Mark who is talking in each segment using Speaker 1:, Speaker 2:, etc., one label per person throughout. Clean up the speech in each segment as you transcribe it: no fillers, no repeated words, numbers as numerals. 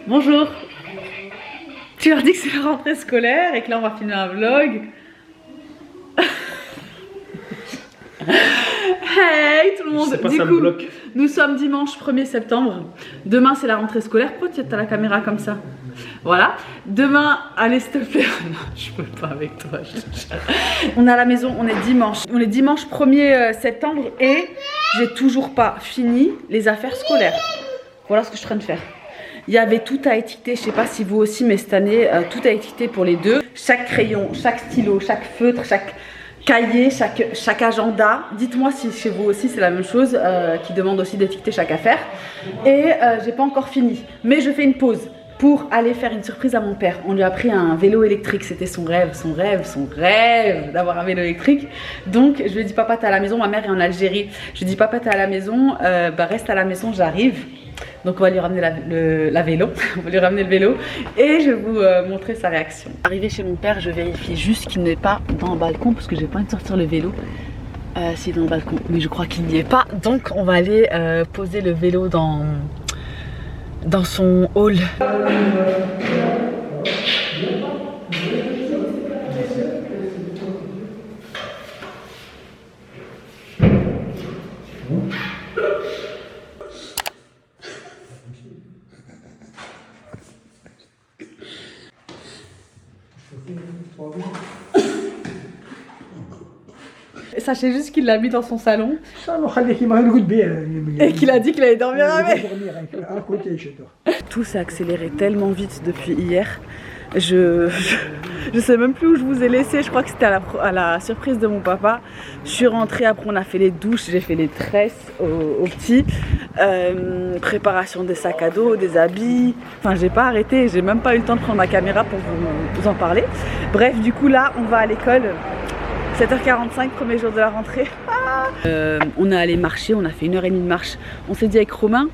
Speaker 1: Bonjour. Tu leur dis que c'est la rentrée scolaire et que là on va filmer un vlog. Hey tout le monde. Du coup, nous sommes dimanche 1er septembre. Demain c'est la rentrée scolaire. Pourquoi tu as la caméra comme ça? Voilà. Demain, allez s'il te plaît. Non, je peux pas avec toi. On est à la maison, on est dimanche. On est dimanche 1er septembre et j'ai toujours pas fini les affaires scolaires. Voilà ce que je suis en train de faire. Il y avait tout à étiqueter, je sais pas si vous aussi, mais cette année, tout à étiqueter pour les deux. Chaque crayon, chaque stylo, chaque feutre, chaque cahier, chaque agenda. Dites-moi si chez vous aussi c'est la même chose, qui demande aussi d'étiqueter chaque affaire. Et j'ai pas encore fini, mais je fais une pause pour aller faire une surprise à mon père. On lui a pris un vélo électrique, c'était son rêve d'avoir un vélo électrique. Donc je lui ai dit papa t'es à la maison, ma mère est en Algérie. Je lui ai dit papa t'es à la maison, bah reste à la maison, j'arrive. Donc on va lui ramener la vélo, on va lui ramener le vélo et je vais vous montrer sa réaction. Arrivé chez mon père, je vérifie juste qu'il n'est pas dans le balcon parce que j'ai pas envie de sortir le vélo. S'il est dans le balcon, mais je crois qu'il n'y est pas. Donc on va aller poser le vélo dans son hall. Sachez juste qu'il l'a mis dans son salon et qu'il a dit qu'il allait dormir avec. Tout s'est accéléré tellement vite depuis hier. Je sais même plus où je vous ai laissé. Je crois que c'était à la surprise de mon papa. Je suis rentrée, après on a fait les douches, j'ai fait les tresses aux petits, préparation des sacs à dos, des habits. Enfin j'ai pas arrêté, j'ai même pas eu le temps de prendre ma caméra pour vous en parler. Bref, du coup là on va à l'école. 7h45, premier jour de la rentrée. On est allé marcher, on a fait 1h30 de marche. On s'est dit avec Romain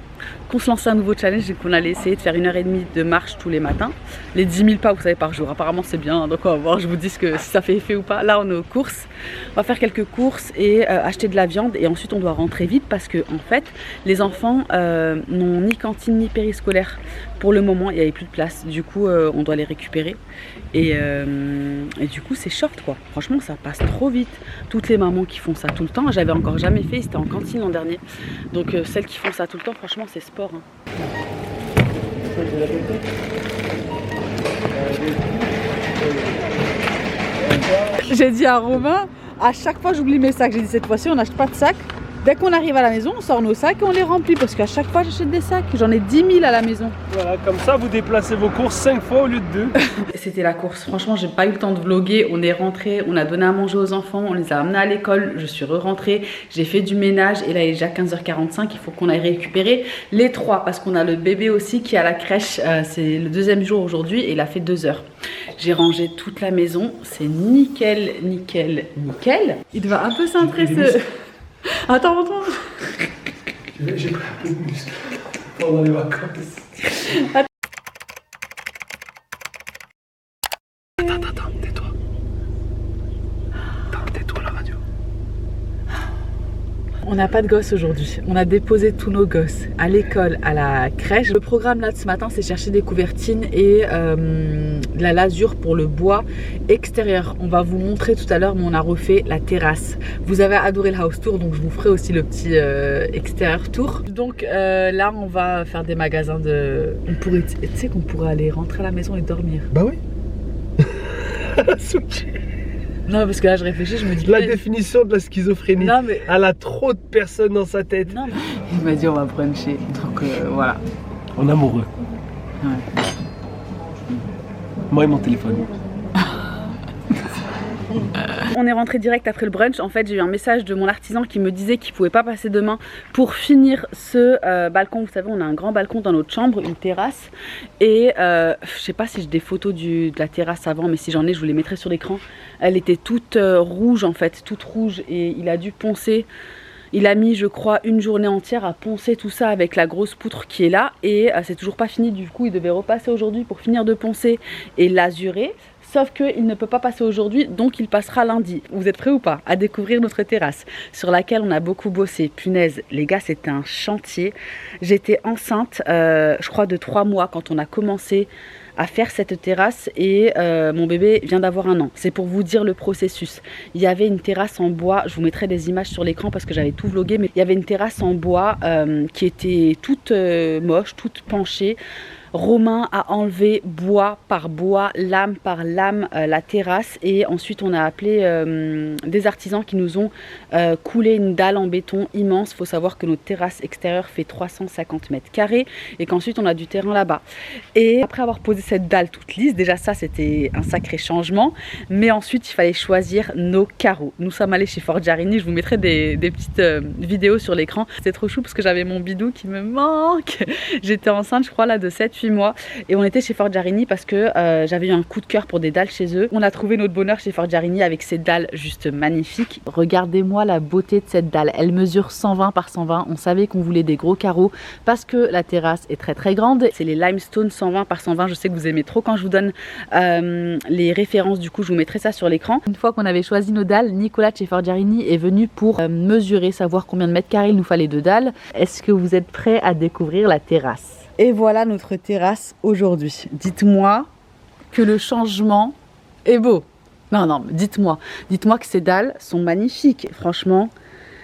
Speaker 1: qu'on se lançait un nouveau challenge et qu'on allait essayer de faire 1h30 de marche tous les matins. Les 10 000 pas, vous savez, par jour. Apparemment c'est bien, donc on va voir, je vous dis si ça fait effet ou pas. Là on est aux courses, on va faire quelques courses et acheter de la viande. Et ensuite on doit rentrer vite parce que en fait les enfants n'ont ni cantine ni périscolaire. Pour le moment il n'y avait plus de place, du coup on doit les récupérer. Et du coup c'est short quoi, franchement ça passe trop vite. Toutes les mamans qui font ça tout le temps, j'avais encore jamais fait, c'était en cantine l'an dernier. Donc celles qui font ça tout le temps, franchement c'est sport hein. J'ai dit à Romain, à chaque fois j'oublie mes sacs, j'ai dit cette fois-ci on n'achète pas de sacs. Dès qu'on arrive à la maison, on sort nos sacs et on les remplit parce qu'à chaque fois j'achète des sacs. J'en ai 10 000 à la maison.
Speaker 2: Voilà, comme ça vous déplacez vos courses 5 fois au lieu de 2.
Speaker 1: C'était la course. Franchement, j'ai pas eu le temps de vlogger. On est rentré, on a donné à manger aux enfants, on les a amenés à l'école. Je suis re-rentrée, j'ai fait du ménage et là il est déjà 15h45. Il faut qu'on aille récupérer les 3 parce qu'on a le bébé aussi qui est à la crèche. C'est le 2e jour aujourd'hui et il a fait 2 heures. J'ai rangé toute la maison. C'est nickel, nickel, nickel. Il doit un peu centrer ce... Attends, montre-moi.
Speaker 2: J'ai pris un peu de muscle pendant les vacances. Attends, tais-toi. Tais-toi la radio.
Speaker 1: On n'a pas de gosses aujourd'hui. On a déposé tous nos gosses à l'école, à la crèche. Le programme là de ce matin, c'est chercher des couvertines et de la lasure pour le bois extérieur. On va vous montrer tout à l'heure, mais on a refait la terrasse. Vous avez adoré le house tour, donc je vous ferai aussi le petit extérieur tour. Donc là, on va faire des magasins de... Tu sais qu'on pourrait aller rentrer à la maison et dormir.
Speaker 2: Bah oui.
Speaker 1: Non, parce que là, je réfléchis, je me dis...
Speaker 2: La définition de la schizophrénie.
Speaker 1: Non, mais...
Speaker 2: Elle a trop de personnes dans sa tête.
Speaker 1: Non, mais... Il m'a dit on va bruncher, donc voilà.
Speaker 2: En amoureux.
Speaker 1: Ouais.
Speaker 2: Moi et mon téléphone.
Speaker 1: On est rentré direct après le brunch. En fait j'ai eu un message de mon artisan qui me disait qu'il pouvait pas passer demain pour finir ce balcon. Vous savez on a un grand balcon dans notre chambre, une terrasse. Et je sais pas si j'ai des photos de la terrasse avant, mais si j'en ai je vous les mettrai sur l'écran. Elle était toute rouge en fait, toute rouge et il a dû poncer. Il a mis je crois une journée entière à poncer tout ça avec la grosse poutre qui est là. Et c'est toujours pas fini, du coup il devait repasser aujourd'hui pour finir de poncer et l'azurer. Sauf qu'il ne peut pas passer aujourd'hui, donc il passera lundi. Vous êtes prêts ou pas à découvrir notre terrasse sur laquelle on a beaucoup bossé. Punaise, les gars, c'était un chantier. J'étais enceinte, je crois, de 3 mois quand on a commencé à faire cette terrasse et mon bébé vient d'avoir 1 an. C'est pour vous dire le processus. Il y avait une terrasse en bois, je vous mettrai des images sur l'écran parce que j'avais tout vlogué, mais il y avait une terrasse en bois qui était toute moche, toute penchée. Romain a enlevé bois par bois, lame par lame la terrasse et ensuite on a appelé des artisans qui nous ont coulé une dalle en béton immense. Il faut savoir que notre terrasse extérieure fait 350 mètres carrés et qu'ensuite on a du terrain là-bas. Et après avoir posé cette dalle toute lisse, déjà ça c'était un sacré changement, mais ensuite il fallait choisir nos carreaux. Nous sommes allés chez Forgiarini, je vous mettrai des petites vidéos sur l'écran. C'était trop chou parce que j'avais mon bidou qui me manque. J'étais enceinte je crois là de 7-8 mois et on était chez Forgiarini parce que j'avais eu un coup de cœur pour des dalles chez eux. On a trouvé notre bonheur chez Forgiarini avec ces dalles juste magnifiques. Regardez-moi la beauté de cette dalle, elle mesure 120 par 120. On savait qu'on voulait des gros carreaux parce que la terrasse est très grande. C'est les limestone 120 par 120, je sais que vous aimez trop quand je vous donne les références, du coup je vous mettrai ça sur l'écran. Une fois qu'on avait choisi nos dalles, Nicolas de chez Forgiarini est venu pour mesurer, savoir combien de mètres carrés il nous fallait de dalles. Est-ce que vous êtes prêts à découvrir la terrasse? Et voilà notre terrasse aujourd'hui. Dites-moi que le changement est beau. Non, dites-moi que ces dalles sont magnifiques. Franchement,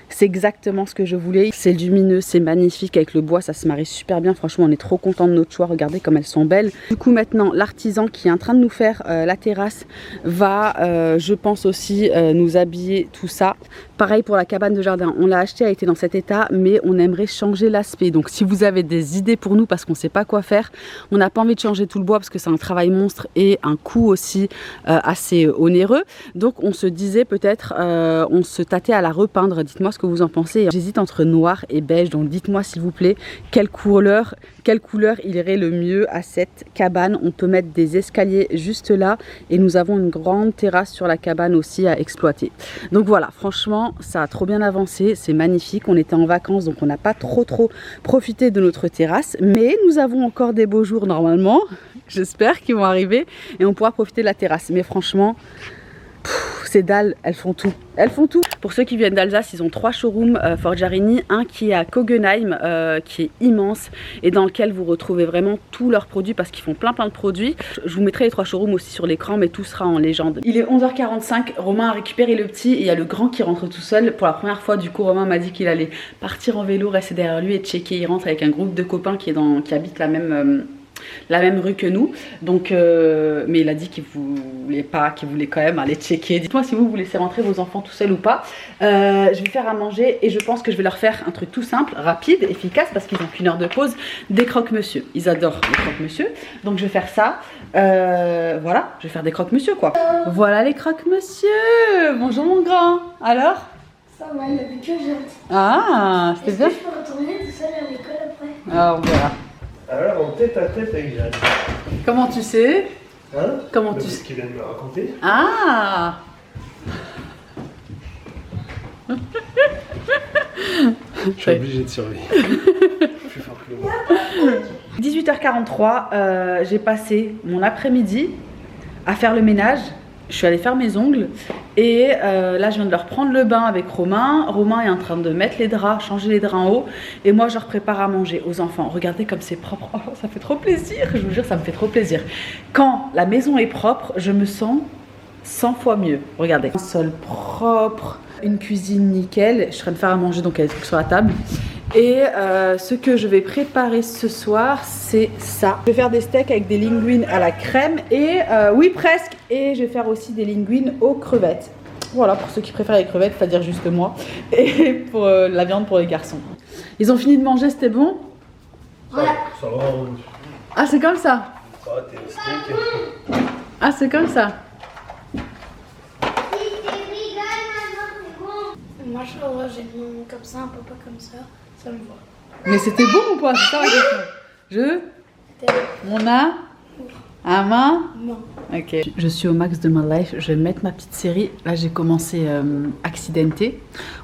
Speaker 1: c'est exactement ce que je voulais. C'est lumineux, c'est magnifique avec le bois, ça se marie super bien. Franchement, on est trop content de notre choix. Regardez comme elles sont belles. Du coup, maintenant, l'artisan qui est en train de nous faire la terrasse va, je pense aussi, nous habiller tout ça. Pareil pour la cabane de jardin. On l'a acheté, elle était dans cet état, mais on aimerait changer l'aspect. Donc, si vous avez des idées pour nous, parce qu'on ne sait pas quoi faire, on n'a pas envie de changer tout le bois parce que c'est un travail monstre et un coût aussi assez onéreux. Donc, on se disait peut-être, on se tâtait à la repeindre. Dites-moi ce que vous en pensez. J'hésite entre noir et beige, donc dites-moi s'il vous plaît quelle couleur il irait le mieux à cette cabane. On peut mettre des escaliers juste là et nous avons une grande terrasse sur la cabane aussi à exploiter. Donc voilà, franchement ça a trop bien avancé, c'est magnifique. On était en vacances donc on n'a pas trop profité de notre terrasse, mais nous avons encore des beaux jours normalement, j'espère qu'ils vont arriver et on pourra profiter de la terrasse. Mais franchement, ces dalles, elles font tout. Elles font tout. Pour ceux qui viennent d'Alsace, ils ont 3 showrooms Forgiarini. Un qui est à Kogenheim, qui est immense et dans lequel vous retrouvez vraiment tous leurs produits parce qu'ils font plein de produits. Je vous mettrai les 3 showrooms aussi sur l'écran, mais tout sera en légende. Il est 11h45, Romain a récupéré le petit et il y a le grand qui rentre tout seul. Pour la première fois, du coup, Romain m'a dit qu'il allait partir en vélo, rester derrière lui et checker. Il rentre avec un groupe de copains qui habitent la même rue que nous, donc mais il a dit qu'il voulait quand même aller checker. Dites-moi si vous laissez rentrer vos enfants tout seuls ou pas. Je vais faire à manger et je pense que je vais leur faire un truc tout simple, rapide, efficace parce qu'ils n'ont qu'1 heure de pause, des croque-monsieur. Ils adorent les croque-monsieur, donc je vais faire ça. Voilà, je vais faire des croque-monsieur quoi. Voilà les croque-monsieur. Bonjour mon grand. Alors?
Speaker 3: Ça va, il avait que j'ai.
Speaker 1: Ah, c'était bien.
Speaker 3: Je peux retourner tout seul à l'école après?
Speaker 1: Ah, on verra.
Speaker 2: Alors, en tête à tête avec Jeanne.
Speaker 1: Comment tu sais?
Speaker 2: Hein?
Speaker 1: Comment tu
Speaker 2: sais?
Speaker 1: sais?
Speaker 2: Ce qu'il vient de me raconter.
Speaker 1: Ah.
Speaker 2: Je suis obligé de surveiller. Plus fort que moi.
Speaker 1: 18h43, j'ai passé mon après-midi à faire le ménage. Je suis allée faire mes ongles et là je viens de leur prendre le bain avec Romain. Romain est en train de mettre les draps, changer les draps en haut et moi je leur prépare à manger aux enfants. Regardez comme c'est propre, oh, ça fait trop plaisir, je vous jure ça me fait trop plaisir. Quand la maison est propre, je me sens 100 fois mieux. Regardez, un sol propre, une cuisine nickel, je suis en train de faire à manger donc il y a des trucs sur la table. Et ce que je vais préparer ce soir, c'est ça. Je vais faire des steaks avec des linguines à la crème et oui presque. Et je vais faire aussi des linguines aux crevettes. Voilà pour ceux qui préfèrent les crevettes, c'est-à-dire juste moi. Et pour la viande pour les garçons. Ils ont fini de manger, c'était bon?
Speaker 3: Voilà.
Speaker 2: Ça va.
Speaker 1: Ah c'est comme ça?
Speaker 2: Ça va, t'es au steak.
Speaker 1: Ah c'est comme ça?
Speaker 3: Moi j'ai le nom comme ça, un peu pas comme ça. Ça me va.
Speaker 1: Mais c'était bon ou pas? C'est ça la question. À main?
Speaker 3: Non.
Speaker 1: Ok. Je suis au max de ma life. Je vais mettre ma petite série. Là, j'ai commencé accidenté.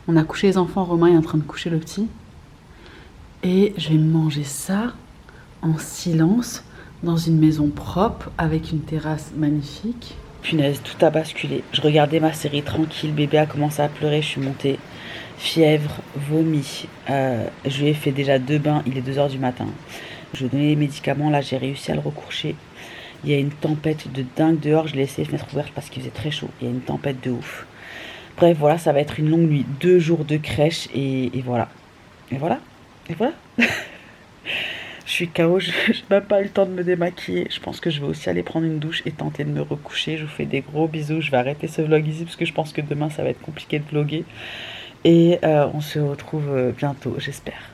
Speaker 1: On a couché les enfants. Romain est en train de coucher le petit. Et je vais manger ça en silence dans une maison propre avec une terrasse magnifique. Punaise, tout a basculé. Je regardais ma série tranquille, bébé a commencé à pleurer, je suis montée. Fièvre, vomi. Je lui ai fait déjà 2 bains, il est 2 h du matin. Je lui ai donné les médicaments, là j'ai réussi à le recoucher. Il y a une tempête de dingue dehors, je l'ai laissé fenêtre ouverte parce qu'il faisait très chaud. Il y a une tempête de ouf. Bref, voilà, ça va être une longue nuit. 2 jours de crèche et voilà. Et voilà. Et voilà. Je suis KO, je n'ai même pas eu le temps de me démaquiller. Je pense que je vais aussi aller prendre une douche et tenter de me recoucher. Je vous fais des gros bisous. Je vais arrêter ce vlog ici parce que je pense que demain ça va être compliqué de vlogger. Et on se retrouve bientôt, j'espère.